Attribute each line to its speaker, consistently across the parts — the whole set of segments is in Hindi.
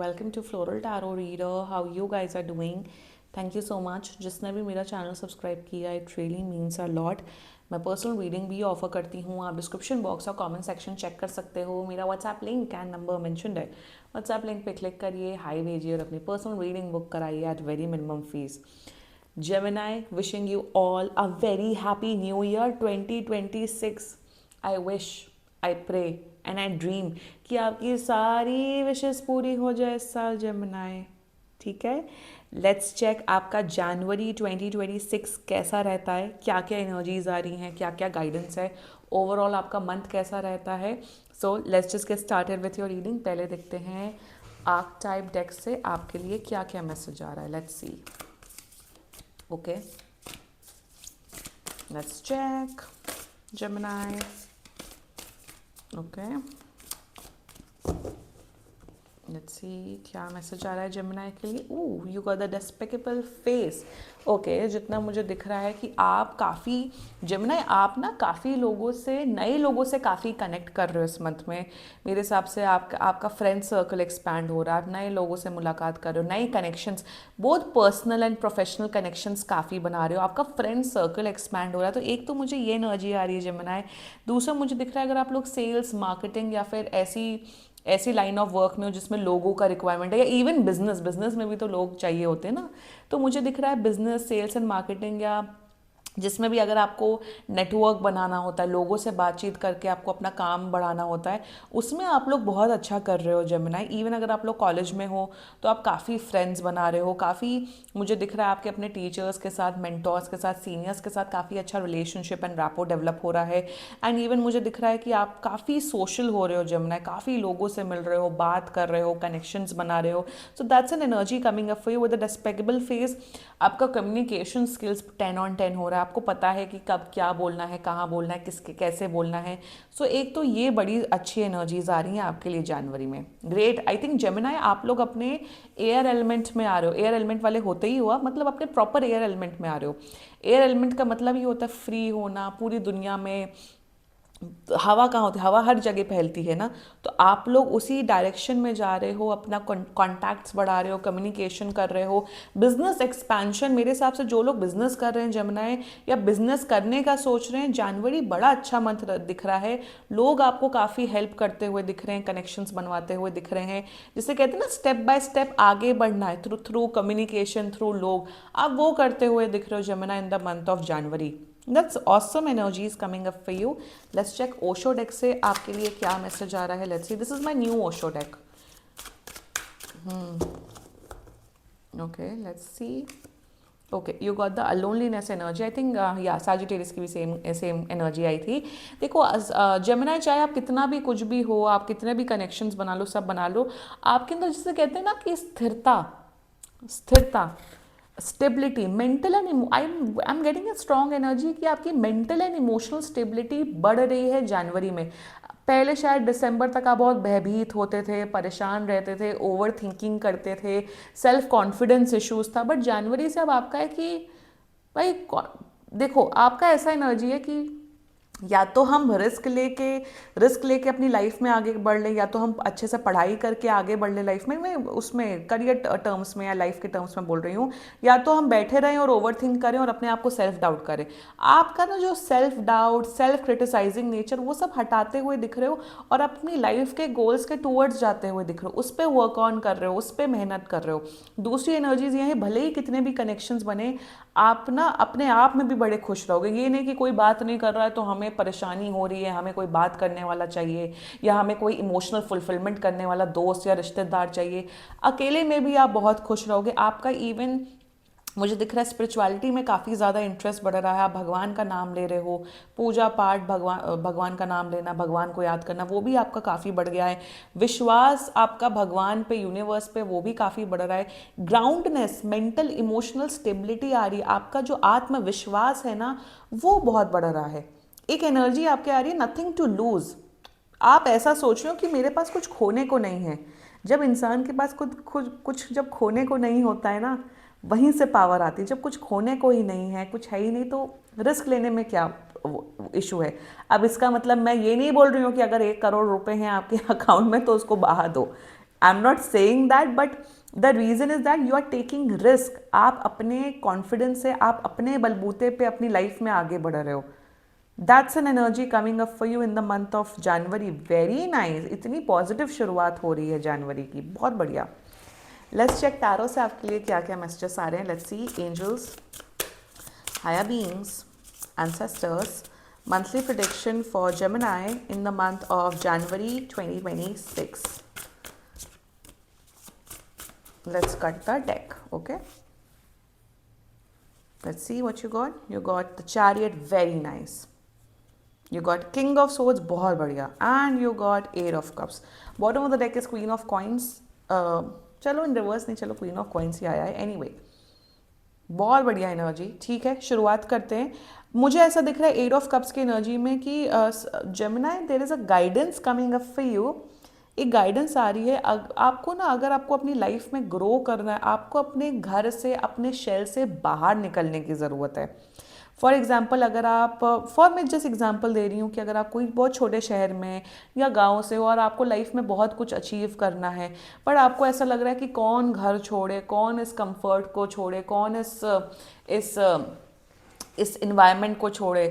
Speaker 1: welcome to Floral Tarot Reader. How you guys are doing? Thank you so much. जिसने भी मेरा चैनल सब्सक्राइब किया, it really means a lot. मैं पर्सनल रीडिंग भी ऑफर करती हूँ. आप डिस्क्रिप्शन बॉक्स और कमेंट सेक्शन चेक कर सकते हो. मेरा WhatsApp link and number mentioned है. व्हाट्सएप लिंक पे क्लिक करिए, हाई भेजिए और अपनी पर्सनल रीडिंग बुक कराइए at very minimum fees. Gemini, wishing you all a very happy new year 2026. I wish, I pray and I dream कि आपकी सारी विशेष पूरी हो जाए इस साल Gemini. ठीक है, लेट्स चेक आपका जनवरी 2026 कैसा रहता है, क्या क्या एनर्जीज आ रही हैं, क्या क्या गाइडेंस है, ओवरऑल आपका मंथ कैसा रहता है. So let's just get started with your reading. पहले देखते हैं आर्क टाइप डेक से आपके लिए क्या क्या मैसेज आ रहा है. Let's see. Okay, let's check Gemini. Okay, let's see क्या मैसेज आ रहा है Gemini के लिए. ओह, you got the despicable face. Okay, जितना मुझे दिख रहा है कि आप काफ़ी Gemini, आप ना काफ़ी लोगों से, नए लोगों से काफ़ी कनेक्ट कर रहे हो इस मंथ में. मेरे हिसाब से आपका फ्रेंड सर्कल एक्सपैंड हो रहा है. आप नए लोगों से मुलाकात कर रहे हो, नए connections, both personal and professional connections काफ़ी बना रहे हो. आपका फ्रेंड सर्कल एक्सपैंड हो रहा है. तो एक तो मुझे ये एनर्जी आ रही है Gemini. दूसरा मुझे दिख रहा है अगर आप लोग सेल्स, मार्केटिंग या फिर ऐसी लाइन ऑफ वर्क में हो जिसमें लोगों का रिक्वायरमेंट है, या इवन बिजनेस में भी तो लोग चाहिए होते हैं ना. तो मुझे दिख रहा है बिजनेस, सेल्स एंड मार्केटिंग, या जिसमें भी अगर आपको नेटवर्क बनाना होता है, लोगों से बातचीत करके आपको अपना काम बढ़ाना होता है, उसमें आप लोग बहुत अच्छा कर रहे हो Gemini. इवन अगर आप लोग कॉलेज में हो तो आप काफ़ी फ्रेंड्स बना रहे हो. काफ़ी मुझे दिख रहा है आपके अपने टीचर्स के साथ, मेंटोर्स के साथ, सीनियर्स के साथ काफ़ी अच्छा रिलेशनशिप एंड रैपो डेवलप हो रहा है. एंड इवन मुझे दिख रहा है कि आप काफ़ी सोशल हो रहे हो Gemini. काफ़ी लोगों से मिल रहे हो, बात कर रहे हो, कनेक्शंस बना रहे हो. So that's an energy coming up for you with the despicable face. आपका कम्युनिकेशन स्किल्स 10 on 10 हो रहा है. आपको पता है कि कब क्या बोलना है, कहाँ बोलना है, किसके कैसे बोलना है. सो एक तो ये बड़ी अच्छी एनर्जीज आ रही हैं आपके लिए जनवरी में. ग्रेट. आई थिंक Gemini, आप लोग अपने एयर एलिमेंट में आ रहे हो. एयर एलिमेंट वाले होते ही हुआ, मतलब अपने प्रॉपर एयर एलिमेंट में आ रहे हो. एयर एलिमेंट का मतलब ये होता है फ्री होना. पूरी दुनिया में हवा कहाँ होती है, हवा हर जगह फैलती है ना. तो आप लोग उसी डायरेक्शन में जा रहे हो, अपना कॉन्टैक्ट्स बढ़ा रहे हो, कम्युनिकेशन कर रहे हो, बिजनेस एक्सपेंशन. मेरे हिसाब से जो लोग बिजनेस कर रहे हैं Gemini, या बिजनेस करने का सोच रहे हैं, जनवरी बड़ा अच्छा मंथ दिख रहा है. लोग आपको काफ़ी हेल्प करते हुए दिख रहे हैं, कनेक्शंस बनवाते हुए दिख रहे हैं. जिसे कहते हैं ना स्टेप बाय स्टेप आगे बढ़ना है, थ्रू कम्युनिकेशन, थ्रू लोग, आप वो करते हुए दिख रहे हो Gemini in the month of January. That's awesome energies coming up for you. Let's check Osho deck से आपके लिए क्या मैसेज आ रहा है. Let's see. This is my new Osho deck. Okay, let's see. Okay, you got the loneliness energy. I think yeah, Sagittarius की भी same energy आई थी. देखो Gemini, चाहे आप कितना भी कुछ भी हो, आप कितने भी कनेक्शंस बना लो, सब बना लो, आपके अंदर जिसे कहते हैं ना कि स्थिरता, stability, mental and I am getting a strong energy कि आपकी मेंटल एंड इमोशनल स्टेबिलिटी बढ़ रही है जनवरी में. पहले शायद दिसंबर तक आप बहुत भयभीत होते थे, परेशान रहते थे, ओवर थिंकिंग करते थे, सेल्फ कॉन्फिडेंस इश्यूज था. बट जनवरी से अब आपका है कि भाई देखो, आपका ऐसा एनर्जी है कि या तो हम रिस्क लेके अपनी लाइफ में आगे बढ़ लें, या तो हम अच्छे से पढ़ाई करके आगे बढ़ लें लाइफ में. मैं उसमें करियर टर्म्स में या लाइफ के टर्म्स में बोल रही हूँ. या तो हम बैठे रहें और ओवर थिंक करें और अपने आप को सेल्फ डाउट करें. आपका ना जो self doubt, self criticising nature, वो सब हटाते हुए दिख रहे हो और अपनी लाइफ के गोल्स के टूवर्ड्स जाते हुए दिख रहे हो. उस पर वर्क ऑन कर रहे हो, उस पर मेहनत कर रहे हो. दूसरी एनर्जीज ये है, भले ही कितने भी कनेक्शंस बने, आप ना अपने आप में भी बड़े खुश रहोगे. ये नहीं कि कोई बात नहीं कर रहा है तो हमें परेशानी हो रही है, हमें कोई बात करने वाला चाहिए, या हमें कोई इमोशनल फुलफिलमेंट करने वाला दोस्त या रिश्तेदार चाहिए. अकेले में भी आप बहुत खुश रहोगे. आपका इवन मुझे दिख रहा है स्पिरिचुअलिटी में काफ़ी ज़्यादा इंटरेस्ट बढ़ रहा है. आप भगवान का नाम ले रहे हो, पूजा पाठ, भगवान का नाम लेना, भगवान को याद करना, वो भी आपका काफ़ी बढ़ गया है. विश्वास आपका भगवान पे, यूनिवर्स पे, वो भी काफ़ी बढ़ रहा है. ग्राउंडनेस, मेंटल इमोशनल स्टेबिलिटी आ रही है. आपका जो आत्मविश्वास है ना, वो बहुत बढ़ रहा है. एक एनर्जी आपके आ रही है नथिंग टू लूज. आप ऐसा सोच रहे हो कि मेरे पास कुछ खोने को नहीं है. जब इंसान के पास कुछ जब खोने को नहीं होता है ना, वहीं से पावर आती है. जब कुछ खोने को ही नहीं है, कुछ है ही नहीं, तो रिस्क लेने में क्या इशू है. अब इसका मतलब मैं ये नहीं बोल रही हूँ कि अगर 1 करोड़ रुपए हैं आपके अकाउंट में तो उसको बहा दो. I am not saying that, but the reason is that you are taking risk. आप अपने कॉन्फिडेंस से, आप अपने बलबूते पे अपनी लाइफ में आगे बढ़ रहे हो। That's an energy coming up for you in the month of January. Very nice, इतनी पॉजिटिव शुरुआत हो रही है जनवरी की, बहुत बढ़िया। लेट्स चेक टैरो से आपके लिए क्या क्या मैसेजेस आ रहे हैं। Let's see angels, higher beings, ancestors, monthly prediction for Gemini in the month of January 2026. Let's cut the deck, okay? Let's see what you got. You got the Chariot, very nice. You got King of Swords, बहुत बढ़िया, and you got Eight of Cups. Bottom of the deck is Queen of Coins. चलो इन रिवर्स नहीं, चलो Queen of Coins ही आया है। Anyway, बहुत बढ़िया एनर्जी। ठीक है, शुरुआत करते हैं। मुझे ऐसा दिख रहा है एट ऑफ कप्स की एनर्जी में कि Gemini, there is a guidance coming up for you. एक गाइडेंस आ रही है आपको ना, अगर आपको अपनी लाइफ में ग्रो करना है, आपको अपने घर से, अपने शेल से बाहर निकलने की ज़रूरत है। फॉर एग्ज़ाम्पल, अगर आप, मैं जस्ट एग्जांपल दे रही हूँ कि अगर आप कोई बहुत छोटे शहर में या गांव से हो और आपको लाइफ में बहुत कुछ अचीव करना है, पर आपको ऐसा लग रहा है कि कौन घर छोड़े, कौन इस कंफर्ट को छोड़े, कौन इस इस इन्वायरमेंट को छोड़े।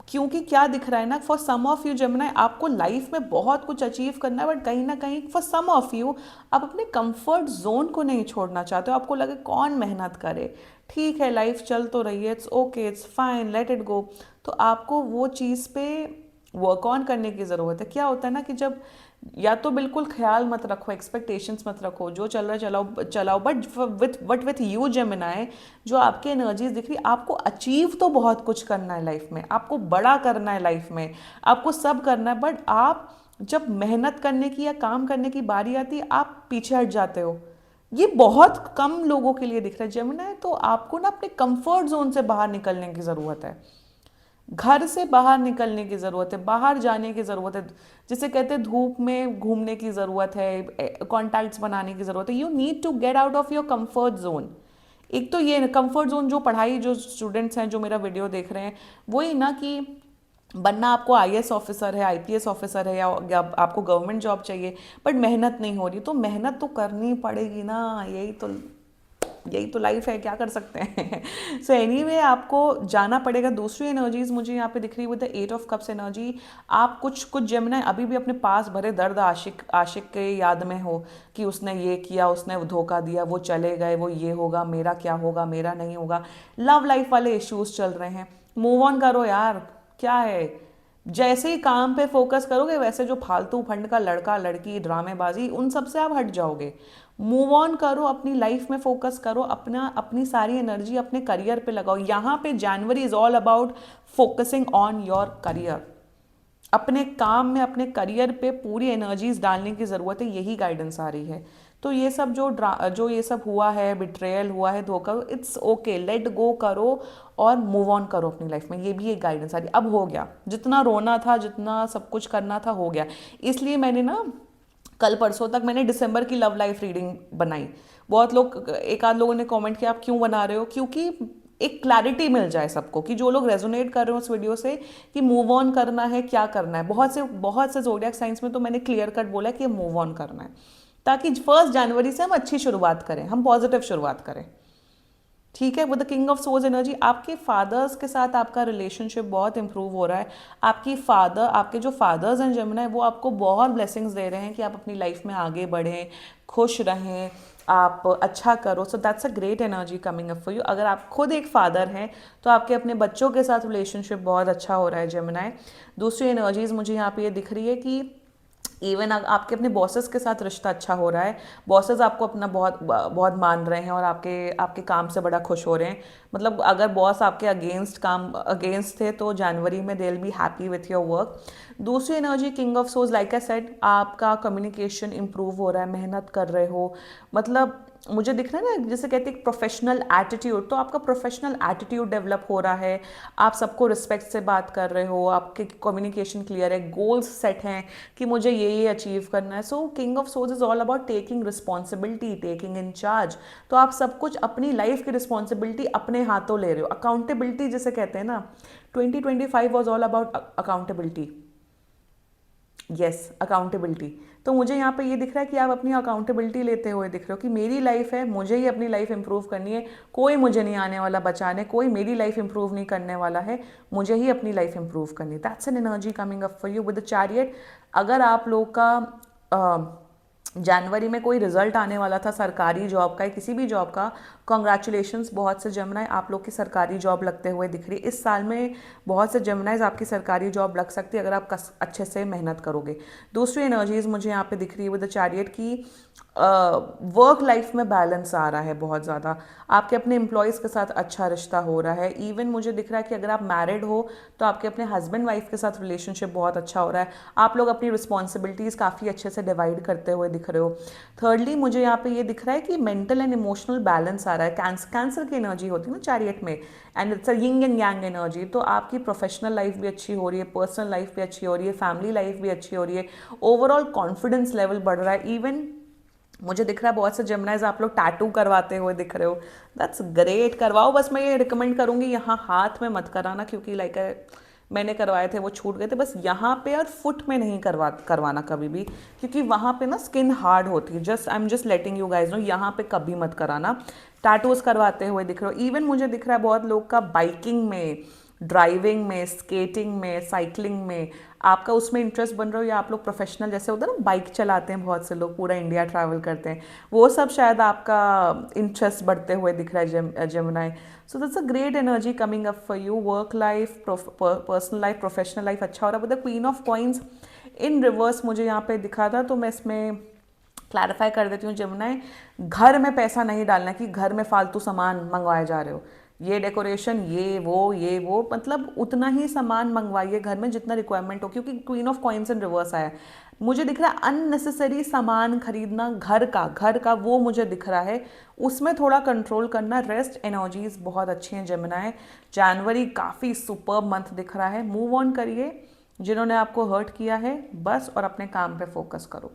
Speaker 1: क्योंकि क्या दिख रहा है ना, for some of you Gemini, आपको लाइफ में बहुत कुछ अचीव करना है, बट कहीं ना कहीं फॉर सम ऑफ यू आप अपने कंफर्ट जोन को नहीं छोड़ना चाहते हो। आपको लगे कौन मेहनत करे, ठीक है लाइफ चल तो रही है, it's okay, it's fine, let it go. तो आपको वो चीज़ पे वर्क ऑन करने की ज़रूरत है। क्या होता है ना कि जब, या तो बिल्कुल ख्याल मत रखो, एक्सपेक्टेशंस मत रखो, जो चल रहा है चलाओ चलाओ, बट विथ यू जेमिनाई, जो आपकी एनर्जीज दिख रही, आपको अचीव तो बहुत कुछ करना है लाइफ में, आपको बड़ा करना है लाइफ में, आपको सब करना है, बट आप जब मेहनत करने की या काम करने की बारी आती है, आप पीछे हट जाते हो। ये बहुत कम लोगों के लिए दिख रहा है जेमिनाई। तो आपको ना अपने कंफर्ट जोन से बाहर निकलने की ज़रूरत है, घर से बाहर निकलने की ज़रूरत है, बाहर जाने की ज़रूरत है। जिसे कहते हैं धूप में घूमने की ज़रूरत है, कॉन्टैक्ट्स बनाने की ज़रूरत है। You need to get out of your comfort zone. एक तो ये कंफर्ट जोन, जो पढ़ाई, जो स्टूडेंट्स हैं जो मेरा वीडियो देख रहे हैं, वही ना कि बनना आपको आईएएस ऑफिसर है, आईपीएस ऑफिसर है, या आपको गवर्नमेंट जॉब चाहिए, बट मेहनत नहीं हो रही, तो मेहनत तो करनी पड़ेगी ना। यही तो लाइफ है, क्या कर सकते हैं। सो एनीवे, आपको जाना पड़ेगा। दूसरी एनर्जीज मुझे यहाँ पे दिख रही है with the eight of cups energy. आप कुछ जेमिनी अभी भी अपने पास भरे दर्द, आशिक के याद में हो कि उसने ये किया, उसने धोखा दिया, वो चले गए, वो ये होगा, मेरा क्या होगा, मेरा नहीं होगा। लव लाइफ वाले इश्यूज चल रहे हैं। मूव ऑन करो यार, क्या है। जैसे ही काम पे फोकस करोगे, वैसे जो फालतू फंड का लड़का लड़की ड्रामेबाजी, उन सब से आप हट जाओगे। मूव ऑन करो, अपनी लाइफ में फोकस करो, अपनी सारी एनर्जी अपने करियर पे लगाओ। यहाँ पे जनवरी is all about focusing on your career. अपने काम में, अपने करियर पे पूरी एनर्जीज डालने की ज़रूरत है, यही गाइडेंस आ रही है। तो ये सब जो ये सब हुआ है, बिट्रेयल हुआ है, धोखा, इट्स ओके, लेट गो करो और मूव ऑन करो अपनी लाइफ में। ये भी एक गाइडेंस आ रही है। अब हो गया, जितना रोना था, जितना सब कुछ करना था, हो गया। इसलिए मैंने ना कल परसों तक मैंने दिसंबर की लव लाइफ रीडिंग बनाई। बहुत लोग, एक आध लोगों ने कमेंट किया आप क्यों बना रहे हो, क्योंकि एक क्लैरिटी मिल जाए सबको, कि जो लोग रेजोनेट कर रहे हो उस वीडियो से, कि मूव ऑन करना है, क्या करना है। बहुत से ज़ोडिएक साइंस में तो मैंने क्लियर कट बोला कि मूव ऑन करना है, ताकि 1 जनवरी से हम अच्छी शुरुआत करें, हम पॉजिटिव शुरुआत करें। ठीक है। With the king of source energy, आपके फादर्स के साथ आपका रिलेशनशिप बहुत इंप्रूव हो रहा है। आपके जो फादर्स हैं जेमिनी, वो आपको बहुत ब्लेसिंग्स दे रहे हैं कि आप अपनी लाइफ में आगे बढ़ें, खुश रहें, आप अच्छा करो। So that's a great energy coming up for you. अगर आप खुद एक फादर हैं तो आपके अपने बच्चों के साथ रिलेशनशिप बहुत अच्छा हो रहा है जेमिनी। दूसरी एनर्जीज मुझे यहाँ पे ये दिख रही है कि इवन आपके अपने बॉसेस के साथ रिश्ता अच्छा हो रहा है। बॉसेस आपको अपना बहुत बहुत मान रहे हैं और आपके काम से बड़ा खुश हो रहे हैं। मतलब अगर बॉस आपके अगेंस्ट थे, तो जनवरी में they will be happy with your work. दूसरी energy king of source, like I said, आपका कम्युनिकेशन इंप्रूव हो रहा है, मेहनत कर रहे हो। मतलब मुझे दिख रहा है ना, जैसे कहते हैं प्रोफेशनल एटीट्यूड, तो आपका प्रोफेशनल एटीट्यूड डेवलप हो रहा है। आप सबको रिस्पेक्ट से बात कर रहे हो, आपके कम्युनिकेशन क्लियर है, गोल्स सेट हैं कि मुझे ये अचीव करना है। So king of source is all about taking responsibility, taking in charge. तो आप सब कुछ, अपनी लाइफ की रिस्पॉन्सिबिलिटी अपने हाथों ले रहे हो। अकाउंटेबिलिटी जिसे कहते हैं ना, 2025 was all about accountability. Yes, accountability. तो मुझे यहाँ पे ये दिख रहा है कि आप अपनी अकाउंटेबिलिटी लेते हुए दिख रहे हो कि मेरी लाइफ है, मुझे ही अपनी लाइफ इंप्रूव करनी है, कोई मुझे नहीं आने वाला बचाने, कोई मेरी लाइफ इंप्रूव नहीं करने वाला है, मुझे ही अपनी लाइफ इंप्रूव करनी है। That's an energy coming up for you with the chariot. अगर आप लोग का जनवरी में कोई रिजल्ट आने वाला था सरकारी जॉब का या किसी भी जॉब का, कॉन्ग्रेचुलेशंस, बहुत से जमनाए आप लोग की सरकारी जॉब लगते हुए दिख रही है। इस साल में बहुत से जमनाइज आपकी सरकारी जॉब लग सकती है अगर आप अच्छे से मेहनत करोगे। दूसरी एनर्जीज मुझे यहाँ पे दिख रही है विद द चैरियट की वर्क लाइफ में बैलेंस आ रहा है बहुत ज़्यादा, आपके अपने एम्प्लॉयज़ के साथ अच्छा रिश्ता हो रहा है। इवन मुझे दिख रहा है कि अगर आप मैरिड हो तो आपके अपने हस्बैंड वाइफ के साथ रिलेशनशिप बहुत अच्छा हो रहा है, आप लोग अपनी रिस्पॉन्सिबिलिटीज़ काफ़ी अच्छे से डिवाइड करते हुए दिख रहे हो। थर्डली मुझे यहाँ पे ये दिख रहा है कि मेंटल एंड इमोशनल बैलेंस आ रहा है। कैंसर की एनर्जी होती है ना चैरियट में, and it's a yin and yang energy. तो आपकी प्रोफेशनल लाइफ भी अच्छी हो रही है, पर्सनल लाइफ भी अच्छी हो रही है, फैमिली लाइफ भी अच्छी हो रही है, ओवरऑल कॉन्फिडेंस लेवल बढ़ रहा है। इवन मुझे दिख रहा है बहुत से जेमिनाइज आप लोग टैटू करवाते हुए दिख रहे हो। दैट्स ग्रेट, करवाओ। बस मैं ये रिकमेंड करूँगी यहाँ हाथ में मत कराना, क्योंकि लाइक मैंने करवाए थे वो छूट गए थे। बस यहाँ पे और फुट में नहीं करवाना कभी भी, क्योंकि वहाँ पे ना स्किन हार्ड होती है। I am just letting you guys know, यहाँ पे कभी मत कराना। टैटूज करवाते हुए दिख रहे हो। इवन मुझे दिख रहा है बहुत लोग का बाइकिंग में, ड्राइविंग में, स्केटिंग में, साइकिलिंग में आपका उसमें इंटरेस्ट बन रहा हो, या आप लोग प्रोफेशनल जैसे होता है ना बाइक चलाते हैं बहुत से लोग, पूरा इंडिया ट्रैवल करते हैं, वो सब शायद आपका इंटरेस्ट बढ़ते हुए दिख रहा है Gemini. So that's a great energy coming up for you. Work life, personal life, professional life अच्छा हो रहा है। With the queen of coins in reverse मुझे यहाँ पे दिखा था, तो मैं इसमें क्लैरिफाई कर देती हूँ जेमिनाई, घर में पैसा नहीं डालना कि घर में फालतू सामान मंगवाए जा रहे हो, ये डेकोरेशन, ये वो मतलब उतना ही सामान मंगवाइए घर में जितना रिक्वायरमेंट हो, क्योंकि queen of coins in reverse आया है। मुझे दिख रहा है अननेसेसरी सामान खरीदना घर का वो मुझे दिख रहा है, उसमें थोड़ा कंट्रोल करना। रेस्ट एनर्जीज बहुत अच्छी हैं जेमिनाई। जनवरी काफ़ी सुपर मंथ दिख रहा है। मूव ऑन करिए जिन्होंने आपको हर्ट किया है बस, और अपने काम पे फोकस करो,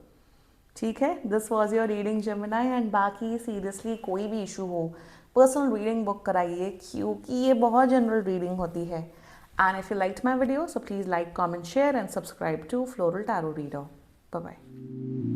Speaker 1: ठीक है। This was your reading Gemini. And बाकी सीरियसली कोई भी इशू हो, पर्सनल रीडिंग बुक कराइए, क्योंकि ये बहुत जनरल रीडिंग होती है। And if you liked my video, so please like, comment, share and subscribe to floral tarot reader. Bye bye.